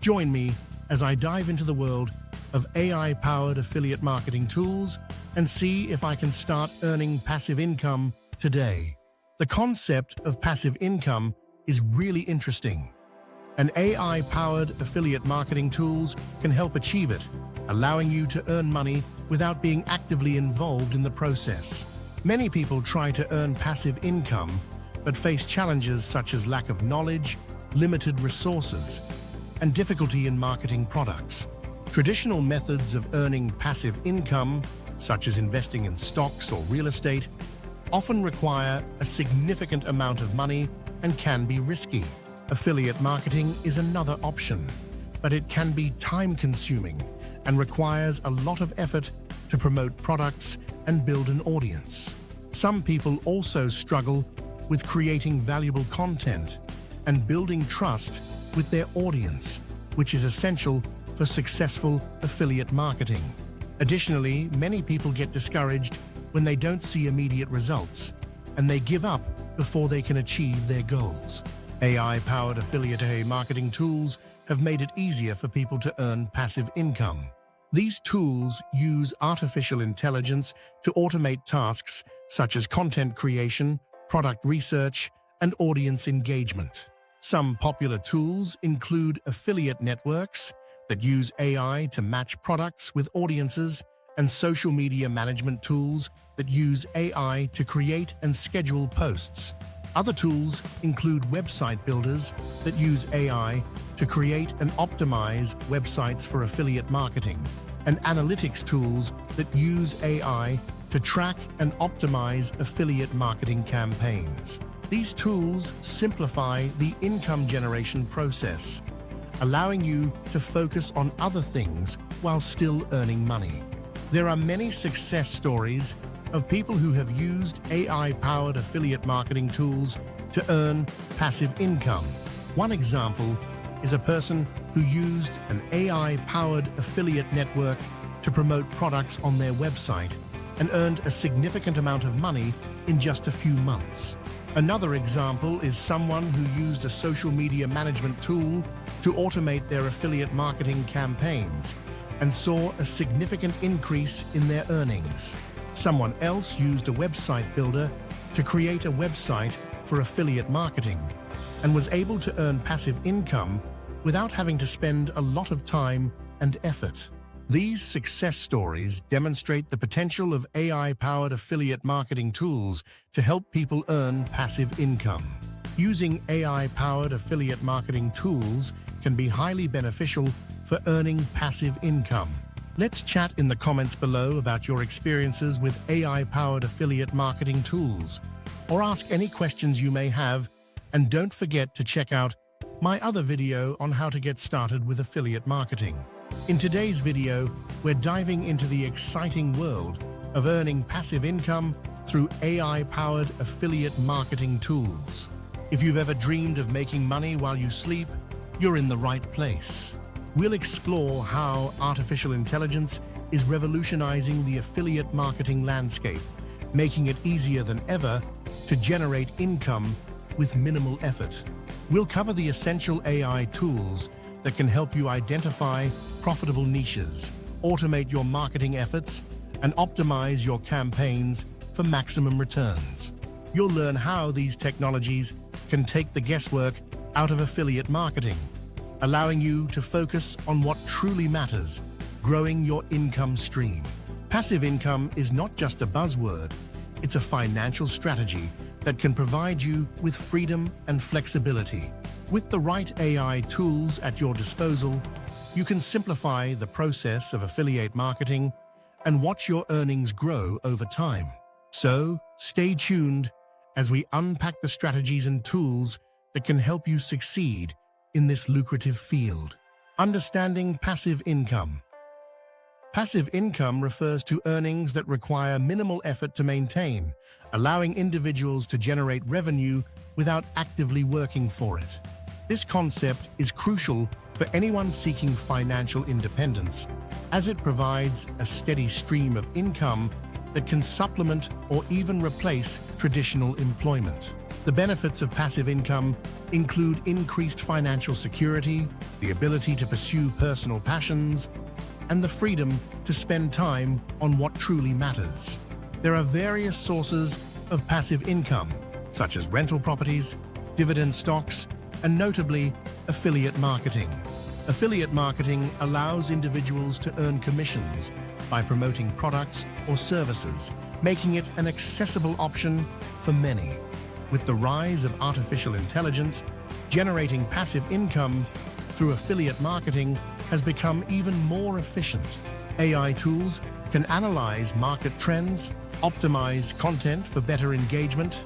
Join me as I dive into the world of AI-powered affiliate marketing tools and see if I can start earning passive income today. The concept of passive income is really interesting, and AI-powered affiliate marketing tools can help achieve it, allowing you to earn money without being actively involved in the process. Many people try to earn passive income, but face challenges such as lack of knowledge, limited resources, and difficulty in marketing products. Traditional methods of earning passive income, such as investing in stocks or real estate, often require a significant amount of money and can be risky. Affiliate marketing is another option, but it can be time-consuming and requires a lot of effort to promote products and build an audience. Some people also struggle with creating valuable content and building trust with their audience, which is essential for successful affiliate marketing. Additionally, many people get discouraged when they don't see immediate results, and they give up before they can achieve their goals. AI-powered affiliate marketing tools have made it easier for people to earn passive income. These tools use artificial intelligence to automate tasks such as content creation, product research, and audience engagement. Some popular tools include affiliate networks that use AI to match products with audiences, and social media management tools that use AI to create and schedule posts. Other tools include website builders that use AI to create and optimize websites for affiliate marketing, and analytics tools that use AI to track and optimize affiliate marketing campaigns. These tools simplify the income generation process, allowing you to focus on other things while still earning money. There are many success stories of people who have used AI-powered affiliate marketing tools to earn passive income. One example is a person who used an AI-powered affiliate network to promote products on their website and earned a significant amount of money in just a few months. Another example is someone who used a social media management tool to automate their affiliate marketing campaigns and saw a significant increase in their earnings. Someone else used a website builder to create a website for affiliate marketing and was able to earn passive income without having to spend a lot of time and effort. These success stories demonstrate the potential of AI-powered affiliate marketing tools to help people earn passive income. Using AI-powered affiliate marketing tools can be highly beneficial for earning passive income. Let's chat in the comments below about your experiences with AI-powered affiliate marketing tools, or ask any questions you may have, and don't forget to check out my other video on how to get started with affiliate marketing. In today's video, we're diving into the exciting world of earning passive income through AI-powered affiliate marketing tools. If you've ever dreamed of making money while you sleep, you're in the right place. We'll explore how artificial intelligence is revolutionizing the affiliate marketing landscape, making it easier than ever to generate income with minimal effort. We'll cover the essential AI tools that can help you identify profitable niches, automate your marketing efforts, and optimize your campaigns for maximum returns. You'll learn how these technologies can take the guesswork out of affiliate marketing, allowing you to focus on what truly matters, growing your income stream. Passive income is not just a buzzword, it's a financial strategy that can provide you with freedom and flexibility. With the right AI tools at your disposal, you can simplify the process of affiliate marketing and watch your earnings grow over time. So, stay tuned as we unpack the strategies and tools that can help you succeed in this lucrative field. Understanding passive income. Passive income refers to earnings that require minimal effort to maintain, allowing individuals to generate revenue without actively working for it. This concept is crucial for anyone seeking financial independence, as it provides a steady stream of income that can supplement or even replace traditional employment. The benefits of passive income include increased financial security, the ability to pursue personal passions, and the freedom to spend time on what truly matters. There are various sources of passive income, such as rental properties, dividend stocks, and notably, affiliate marketing. Affiliate marketing allows individuals to earn commissions by promoting products or services, making it an accessible option for many. With the rise of artificial intelligence, generating passive income through affiliate marketing has become even more efficient. AI tools can analyze market trends, optimize content for better engagement,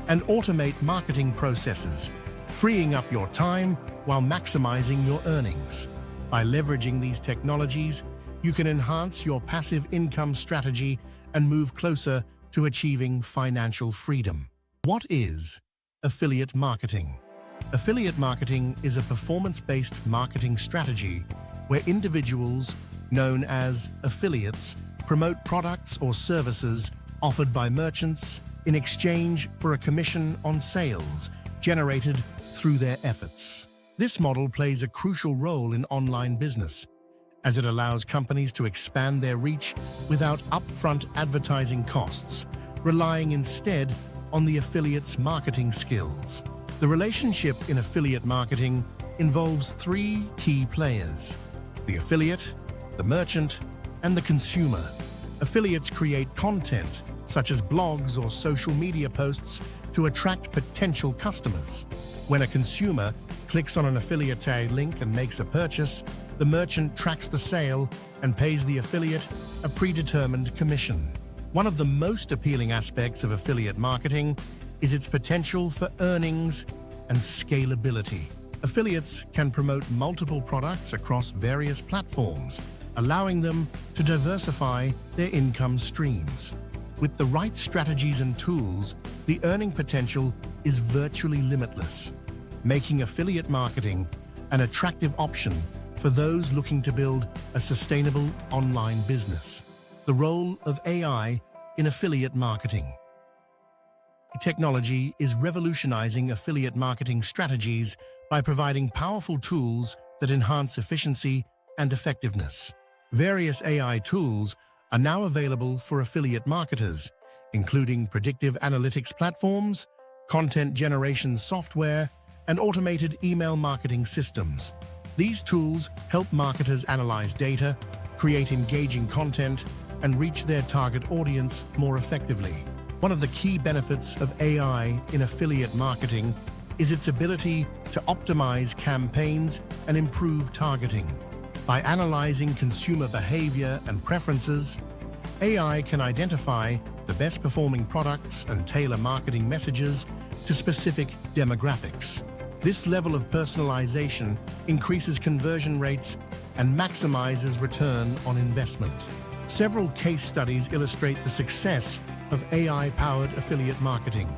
and automate marketing processes, freeing up your time while maximizing your earnings. By leveraging these technologies, you can enhance your passive income strategy and move closer to achieving financial freedom. What is affiliate marketing? Affiliate marketing is a performance-based marketing strategy where individuals, known as affiliates, promote products or services offered by merchants in exchange for a commission on sales generated through their efforts. This model plays a crucial role in online business, as it allows companies to expand their reach without upfront advertising costs, relying instead on the affiliate's marketing skills. The relationship in affiliate marketing involves three key players: the affiliate, the merchant, and the consumer. Affiliates create content, such as blogs or social media posts, to attract potential customers. When a consumer clicks on an affiliate tag link and makes a purchase, the merchant tracks the sale and pays the affiliate a predetermined commission. One of the most appealing aspects of affiliate marketing is its potential for earnings and scalability. Affiliates can promote multiple products across various platforms, allowing them to diversify their income streams. With the right strategies and tools, the earning potential is virtually limitless, making affiliate marketing an attractive option for those looking to build a sustainable online business. The role of AI in affiliate marketing. Technology is revolutionizing affiliate marketing strategies by providing powerful tools that enhance efficiency and effectiveness. Various AI tools are now available for affiliate marketers, including predictive analytics platforms, content generation software, and automated email marketing systems. These tools help marketers analyze data, create engaging content, and reach their target audience more effectively. One of the key benefits of AI in affiliate marketing is its ability to optimize campaigns and improve targeting. By analyzing consumer behavior and preferences, AI can identify the best performing products and tailor marketing messages to specific demographics. This level of personalization increases conversion rates and maximizes return on investment. Several case studies illustrate the success of AI-powered affiliate marketing.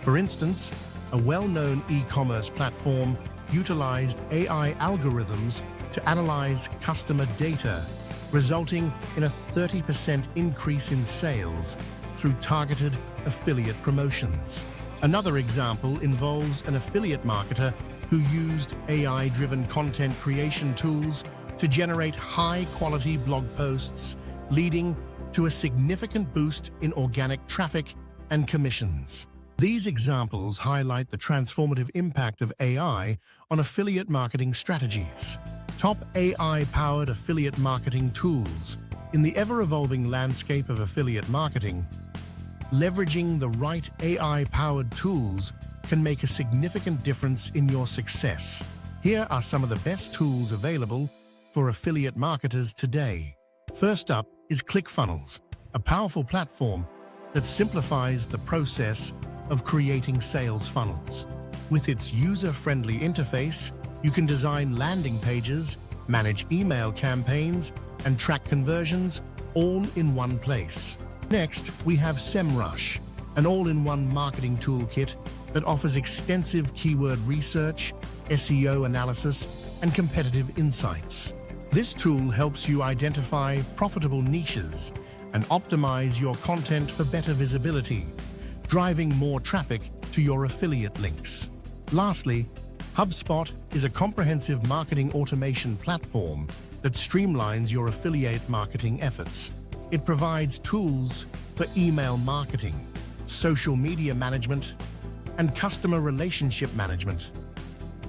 For instance, a well-known e-commerce platform utilized AI algorithms to analyze customer data, resulting in a 30% increase in sales through targeted affiliate promotions. Another example involves an affiliate marketer who used AI-driven content creation tools to generate high-quality blog posts, leading to a significant boost in organic traffic and commissions. These examples highlight the transformative impact of AI on affiliate marketing strategies. Top AI-powered affiliate marketing tools. In the ever-evolving landscape of affiliate marketing, leveraging the right AI-powered tools can make a significant difference in your success. Here are some of the best tools available for affiliate marketers today. First up is ClickFunnels, a powerful platform that simplifies the process of creating sales funnels. With its user-friendly interface, you can design landing pages, manage email campaigns, and track conversions all in one place. Next, we have SEMrush, an all-in-one marketing toolkit that offers extensive keyword research, SEO analysis, and competitive insights. This tool helps you identify profitable niches and optimize your content for better visibility, driving more traffic to your affiliate links. Lastly, HubSpot is a comprehensive marketing automation platform that streamlines your affiliate marketing efforts. It provides tools for email marketing, social media management, and customer relationship management,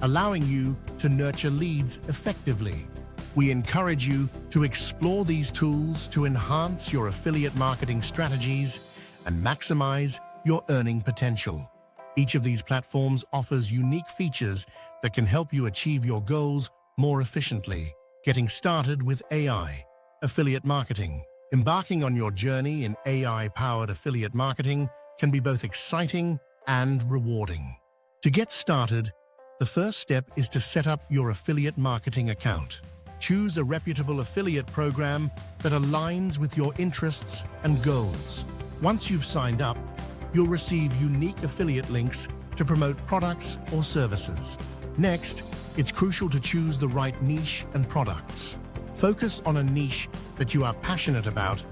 allowing you to nurture leads effectively. We encourage you to explore these tools to enhance your affiliate marketing strategies and maximize your earning potential. Each of these platforms offers unique features that can help you achieve your goals more efficiently. Getting started with AI affiliate marketing. Embarking on your journey in AI-powered affiliate marketing can be both exciting and rewarding. To get started, the first step is to set up your affiliate marketing account. Choose a reputable affiliate program that aligns with your interests and goals. Once you've signed up, you'll receive unique affiliate links to promote products or services. Next, it's crucial to choose the right niche and products. Focus on a niche that you are passionate about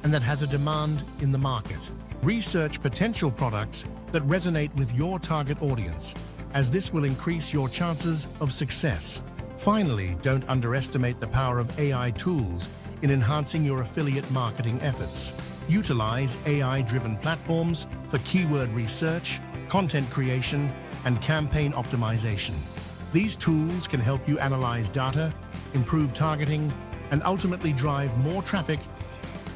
and that has a demand in the market. Research potential products that resonate with your target audience, as this will increase your chances of success. Finally, don't underestimate the power of AI tools in enhancing your affiliate marketing efforts. Utilize AI-driven platforms for keyword research, content creation, and campaign optimization. These tools can help you analyze data, improve targeting, and ultimately drive more traffic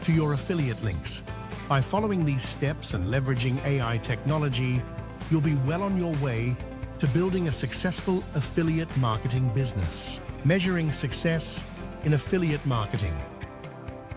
to your affiliate links. By following these steps and leveraging AI technology, you'll be well on your way to building a successful affiliate marketing business. Measuring success in affiliate marketing.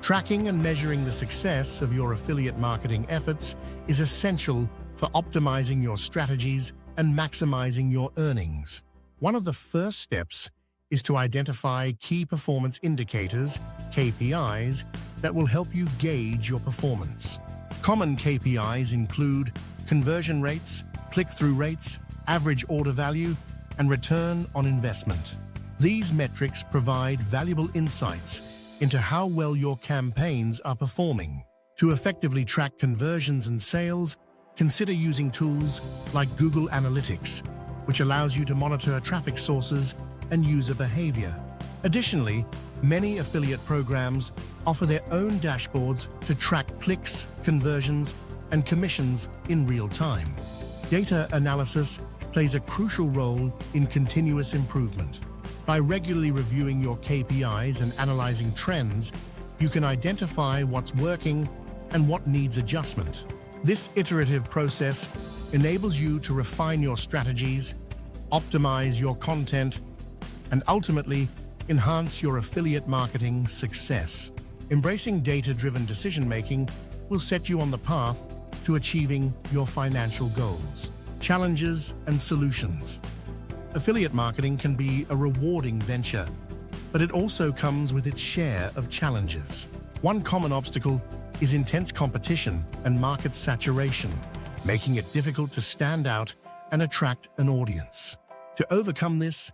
Tracking and measuring the success of your affiliate marketing efforts is essential for optimizing your strategies and maximizing your earnings. One of the first steps is to identify key performance indicators, KPIs, that will help you gauge your performance. Common KPIs include conversion rates, click-through rates, average order value, and return on investment. These metrics provide valuable insights into how well your campaigns are performing. To effectively track conversions and sales, consider using tools like Google Analytics, which allows you to monitor traffic sources and user behavior. Additionally, many affiliate programs offer their own dashboards to track clicks, conversions, and commissions in real time. Data analysis plays a crucial role in continuous improvement. By regularly reviewing your KPIs and analyzing trends, you can identify what's working and what needs adjustment. This iterative process enables you to refine your strategies, optimize your content, and ultimately enhance your affiliate marketing success. Embracing data-driven decision-making will set you on the path to achieving your financial goals. Challenges and solutions. Affiliate marketing can be a rewarding venture, but it also comes with its share of challenges. One common obstacle is intense competition and market saturation, making it difficult to stand out and attract an audience. To overcome this,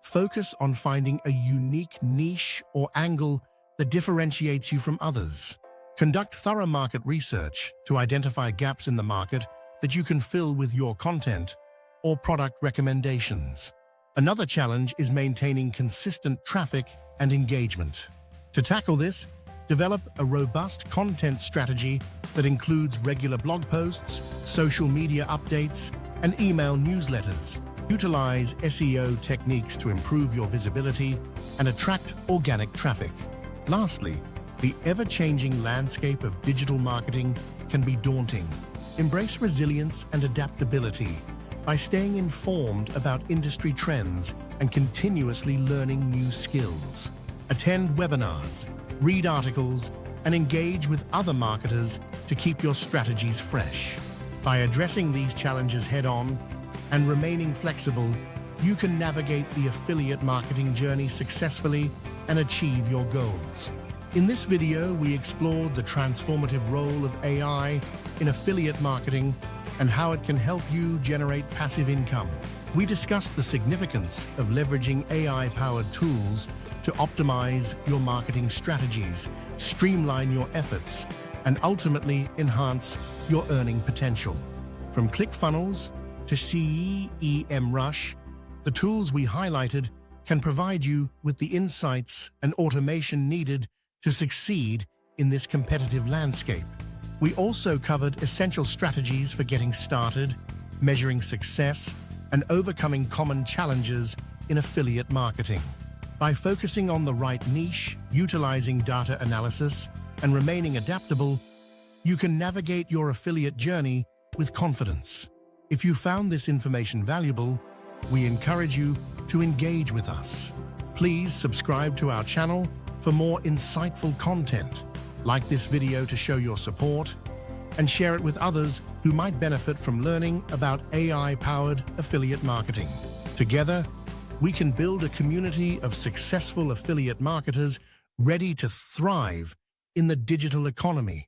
focus on finding a unique niche or angle that differentiates you from others. Conduct thorough market research to identify gaps in the market that you can fill with your content or product recommendations. Another challenge is maintaining consistent traffic and engagement. To tackle this, develop a robust content strategy that includes regular blog posts, social media updates, and email newsletters. Utilize SEO techniques to improve your visibility and attract organic traffic. Lastly, the ever-changing landscape of digital marketing can be daunting. Embrace resilience and adaptability by staying informed about industry trends and continuously learning new skills. Attend webinars, read articles, and engage with other marketers to keep your strategies fresh. By addressing these challenges head-on and remaining flexible, you can navigate the affiliate marketing journey successfully and achieve your goals. In this video, we explored the transformative role of AI in affiliate marketing and how it can help you generate passive income. We discussed the significance of leveraging AI-powered tools to optimize your marketing strategies, streamline your efforts, and ultimately enhance your earning potential. From ClickFunnels to SEMrush, the tools we highlighted can provide you with the insights and automation needed to succeed in this competitive landscape. We also covered essential strategies for getting started, measuring success, and overcoming common challenges in affiliate marketing. By focusing on the right niche, utilizing data analysis, and remaining adaptable, you can navigate your affiliate journey with confidence. If you found this information valuable, we encourage you to engage with us. Please subscribe to our channel for more insightful content. Like this video to show your support, and share it with others who might benefit from learning about AI-powered affiliate marketing. Together, we can build a community of successful affiliate marketers ready to thrive in the digital economy.